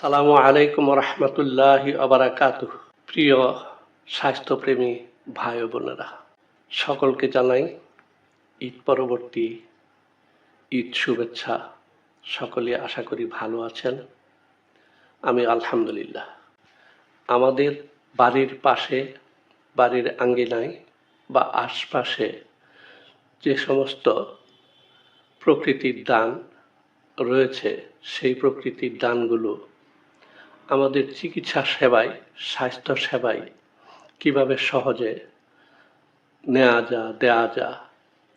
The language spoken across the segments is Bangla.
আসসালামু আলাইকুম রহমতুল্লাহি আবরাকাতুহ। প্রিয় স্বাস্থ্যপ্রেমী ভাই ও বোনেরা, সকলকে জানাই ঈদ পরবর্তী ঈদ শুভেচ্ছা। সকলে আশা করি ভালো আছেন। আমি আলহামদুলিল্লাহ। আমাদের বাড়ির পাশে, বাড়ির আঙ্গিনায় বা আশপাশে যে সমস্ত প্রকৃতির দান রয়েছে, সেই প্রকৃতির দানগুলো আমাদের চিকিৎসা সেবায়, স্বাস্থ্য সেবায় কিভাবে সহজে নেওয়া দেওয়া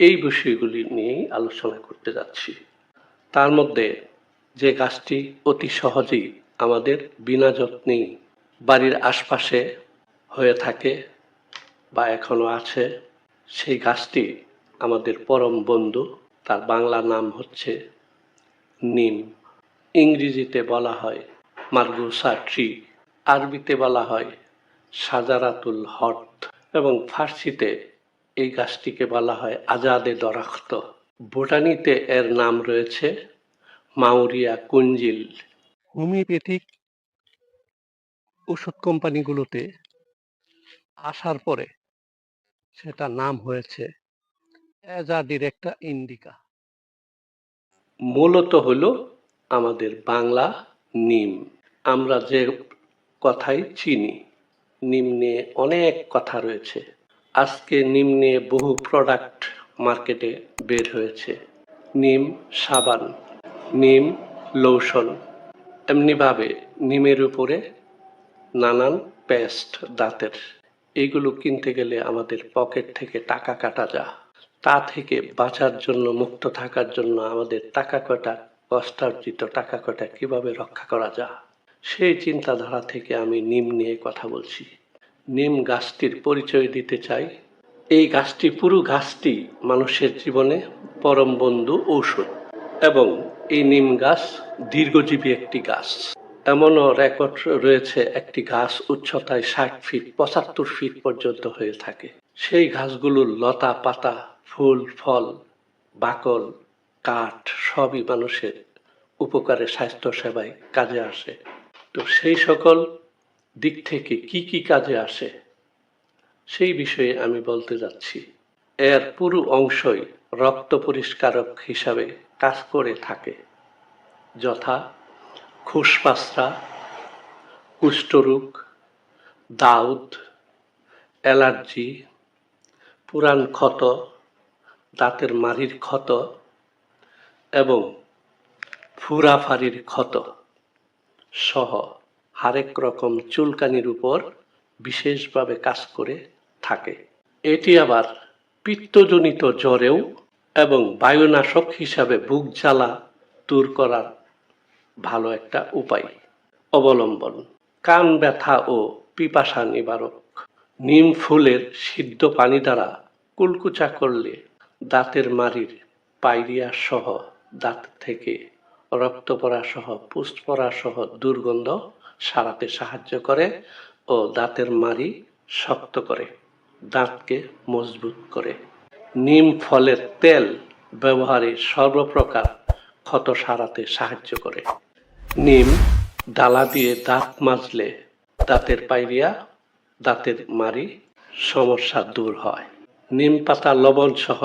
এই বিষয়গুলি নিয়েই আলোচনা করতে যাচ্ছি। তার মধ্যে যে গাছটি অতি সহজেই আমাদের বিনা যত্নেই বাড়ির আশপাশে হয়ে থাকে বা এখনো আছে, সেই গাছটি আমাদের পরম বন্ধু। তার বাংলা নাম হচ্ছে নিম। ইংরেজিতে বলা হয় মার্গুসা ট্রি, আরবিতে বলা হয় সাজারাতুল হট এবং ফার্সিতে এই গাছটিকে বলা হয় আজাদে দরাখত। বোটানিতে এর নাম রয়েছে মাউরিয়া কুঞ্জিল। হোমিওপ্যাথিক ওষুধ কোম্পানিগুলোতে আসার পরে সেটা নাম হয়েছে অ্যাজাডিরেক্টা ইন্ডিকা। মূলত হলো আমাদের বাংলা নিম। আমরা যে কথাই চিনি, নিম নিয়ে অনেক কথা রয়েছে। আজকে নিম নিয়ে বহু প্রোডাক্ট মার্কেটে বের হয়েছে। নিম সাবান, নিম লোশন, এমনিভাবে নিমের উপরে নানান পেস্ট দাঁতের, এইগুলো কিনতে গেলে আমাদের পকেট থেকে টাকা কাটা যায়। তা থেকে বাঁচার জন্য, মুক্ত থাকার জন্য আমাদের টাকা কটা, কষ্টার্জিত টাকা কটা কিভাবে রক্ষা করা যায়, সেই চিন্তাধারা থেকে আমি নিম নিয়ে কথা বলছি। নিম গাছটির পরিচয় দিতে চাই। এই গাছটি, পুরো গাছটি মানুষের জীবনে পরম বন্ধু, ঔষধ। এবং এই নিম গাছ দীর্ঘজীবী একটি গাছ। এমনও রেকর্ড রয়েছে একটি গাছ উচ্চতায় 60 ফিট 75 ফিট পর্যন্ত হয়ে থাকে। সেই গাছগুলোর লতা পাতা, ফুল ফল, বাকল, কাঠ সবই মানুষের উপকারে, স্বাস্থ্য সেবায় কাজে আসে। তো সেই সকল দিক থেকে কি কি কাজে আসে সেই বিষয়ে আমি বলতে যাচ্ছি। এর পুরো অংশই রক্ত পরিষ্কারক হিসাবে কাজ করে থাকে, যথা খুসপাসরা, কুষ্ঠরোগ, দাউদ, অ্যালার্জি, পুরান ক্ষত, দাঁতের মাড়ির ক্ষত এবং ফুরাফারির ক্ষত সহ হরেক রকম চুলকানির উপর বিশেষভাবে কাজ করে থাকে। এটি আবার পিত্তজনিত জ্বরেও এবং বায়ুনাশক হিসাবে বুক জ্বালা দূর করার ভালো একটা উপায় অবলম্বন। কান ব্যথা ও পিপাসা নিবারক। নিম ফুলের সিদ্ধ পানি দ্বারা কুলকুচা করলে দাঁতের মাড়ির পাইরিয়া সহ, দাঁত থেকে রক্ত পড়া সহ, পুষ পড়া সহ দুর্গন্ধ সারাতে সাহায্য করে ও দাঁতের মাড়ি শক্ত করে, দাঁতকে মজবুত করে। নিম ফলের তেল ব্যবহারে সর্বপ্রকার ক্ষত সারাতে সাহায্য করে। নিম ডালা দিয়ে দাঁত মাজলে দাঁতের পাইরিয়া, দাঁতের মাড়ি সমস্যা দূর হয়। নিম পাতা লবণ সহ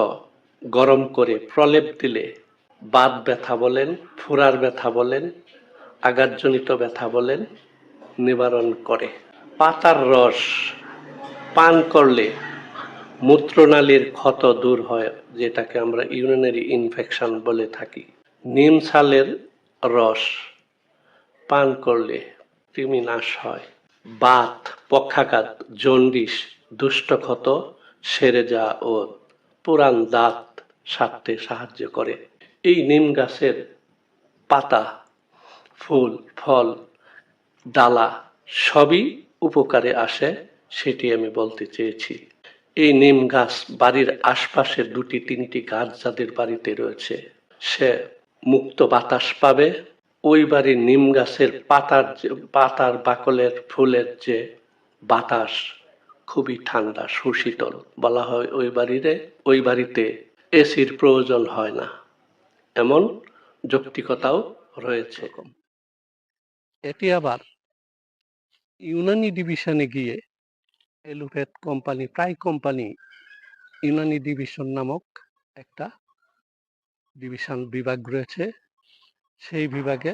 গরম করে প্রলেপ দিলে বাত ব্যথা বলেন, ফুরার ব্যথা বলেন, আঘাতজনিত ব্যথা বলেন, নিবারণ করে। পাতার রস পান করলে মূত্রনালীর ক্ষত দূর হয়, যেটাকে আমরা ইউরিনারি ইনফেকশন বলে থাকি। নিম ছালের রস পান করলে কৃমি নাশ হয়। বাত, পক্ষাঘাত, জন্ডিস, দুষ্টক্ষত সেরে যাওয়া ও পুরান দাঁত সারতে সাহায্য করে। এই নিম গাছের পাতা, ফুল ফল, ডালা সবই উপকারে আসে, সেটি আমি বলতে চেয়েছি। এই নিম গাছ বাড়ির আশপাশে 2-3টি গাছ যাদের বাড়িতে রয়েছে, সে মুক্ত বাতাস পাবে। ওই বাড়ির নিম গাছের পাতার বাকলের ফুলের যে বাতাস খুবই ঠান্ডা, সুশীতল। বলা হয় ওই বাড়িতে এসির প্রয়োজন হয় না, এমন যৌক্তিকতাও রয়েছে। এটি আবার ইউনানি ডিভিশনে গিয়ে এলুফেট কোম্পানি প্রায় কোম্পানি ইউনানি ডিভিশন নামক একটা ডিভিশন বিভাগ রয়েছে। সেই বিভাগে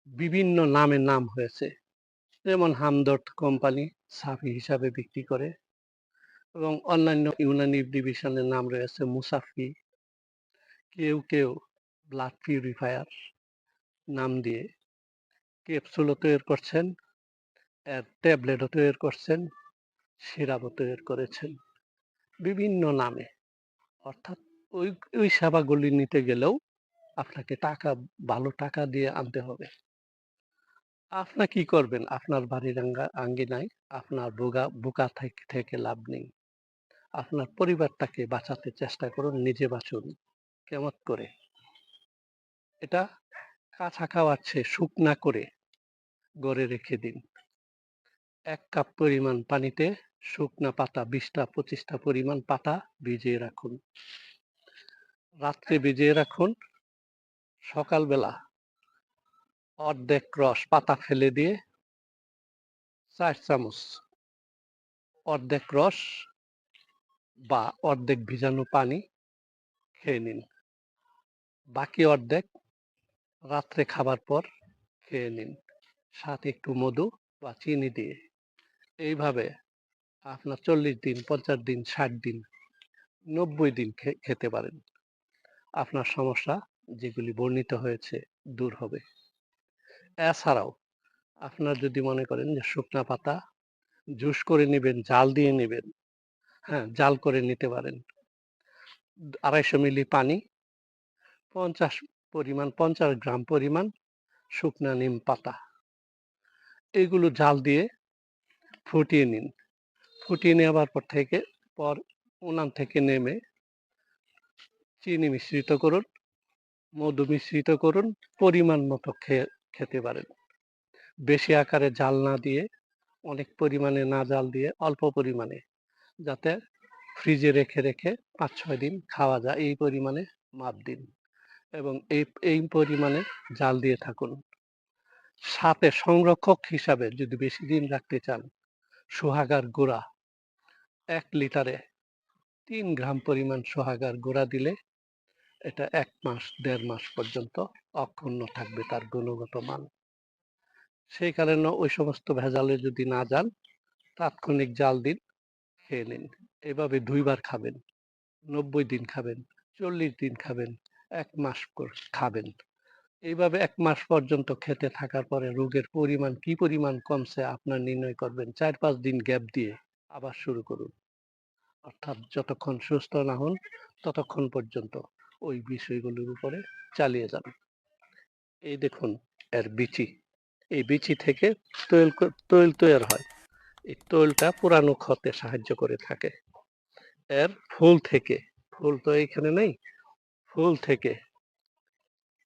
বিভিন্ন নামে নাম হয়েছে, যেমন হামদর্দ কোম্পানি সাফি হিসাবে বিক্রি করে, এবং অন্যান্য ইউনানি ডিভিশনের নাম রয়েছে মুসাফি। কেউ কেউ ব্লাড পিউরিফায়ার নাম দিয়ে ক্যাপসুলও তৈরি করছেন, এর ট্যাবলেটও তৈরি করছেন, সিরাপও তৈরি করেছেন বিভিন্ন নামে। অর্থাৎ ওই ওই সেবাগুলি নিতে গেলেও আপনাকে ভালো টাকা দিয়ে আনতে হবে। আপনার কি করবেন? আপনার বাড়ির আঙ্গিনায় আপনার বোকা থেকে লাভ নেই। আপনার পরিবারটাকে বাঁচাতে চেষ্টা করুন, নিজে বাঁচুন। কেমন করে? এটা কাঁচা খাওয়ার চেয়ে শুকনা করে গড়ে রেখে দিন। 1 কাপ পরিমাণ পানিতে শুকনা পাতা 20টা 25টা পরিমাণ পাতা ভিজিয়ে রাখুন। রাত্রে ভিজিয়ে রাখুন। সকালবেলা অর্ধেক রস পাতা ফেলে দিয়ে 4 চামচ অর্ধেক রস বা অর্ধেক ভিজানো পানি খেয়ে নিন। বাকি অর্ধেক রাত্রে খাবার পর খেয়ে নিন, সাথে একটু মধু বা চিনি দিয়ে। এইভাবে আপনার 40 দিন, 50 দিন, 60 দিন, 90 দিন খেতে পারেন। আপনার সমস্যা যেগুলি বর্ণিত হয়েছে দূর হবে। এছাড়াও আপনার যদি মনে করেন যে শুকনা পাতা জুস করে নেবেন, জাল দিয়ে নেবেন, হ্যাঁ, জাল করে নিতে পারেন। 250 মিলি পানি, 50 গ্রাম পরিমাণ শুকনা নিম পাতা, এগুলো জাল দিয়ে ফুটিয়ে নিন। ফুটিয়ে নেওয়ার পর উনান থেকে নেমে চিনি মিশ্রিত করুন, মধু মিশ্রিত করুন, পরিমাণ মতো খেতে পারেন। বেশি আকারে জাল না দিয়ে, অনেক পরিমাণে না জাল দিয়ে, অল্প পরিমাণে, যাতে ফ্রিজে রেখে রেখে 5-6 দিন খাওয়া যায় এই পরিমাণে মাপ দিন, এবং এই পরিমাণে জাল দিয়ে থাকুন। সাথে সংরক্ষক হিসাবে যদি বেশি দিন রাখতে চান, সোহাগার গুঁড়া 1 লিটারে 3 গ্রাম পরিমাণ সোহাগার গুঁড়া দিলে এটা 1 মাস 1.5 মাস পর্যন্ত অক্ষুণ্ণ থাকবে তার গুণগত মান। সেই কারণে ওই সমস্ত ভেজালে যদি না যান, তাৎক্ষণিক জাল দিন, খেয়ে নিন। এভাবে 2 বার খাবেন, 90 দিন খাবেন, 40 দিন খাবেন, 1 মাস খাবেন। এইভাবে 1 মাস পর্যন্ত খেতে থাকার পরে রোগের পরিমাণ কি পরিমাণ কমছে আপনার নির্ণয় করবেন। 4-5 দিন গ্যাপ দিয়ে আবার শুরু করুন। অর্থাৎ যতক্ষণ সুস্থ না হন ততক্ষণ পর্যন্ত ওই বিষয়গুলোর উপরে চালিয়ে যান। এই দেখুন এর বিচি, এই বিচি থেকে তৈল তৈরি হয়। এই তৈলটা পুরানো ক্ষতে সাহায্য করে থাকে। এর ফুল তো এইখানে নেই, ফুল থেকে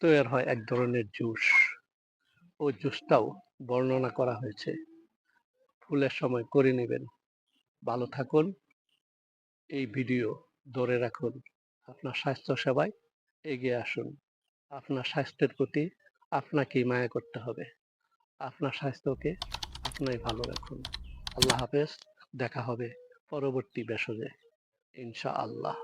তৈরি হয় এক ধরনের জুস। ওই জুসটাও বর্ণনা করা হয়েছে। ফুলের সময় করে নেবেন। ভালো থাকুন। এই ভিডিও ধরে রাখুন। আপনার স্বাস্থ্য সেবায় এগিয়ে আসুন। আপনার স্বাস্থ্যের প্রতি আপনাকেই মায়া করতে হবে। আপনার স্বাস্থ্যকে আপনি ভালো রাখুন। আল্লাহ হাফেজ। দেখা হবে পরবর্তী এপিসোডে ইনশাআল্লাহ।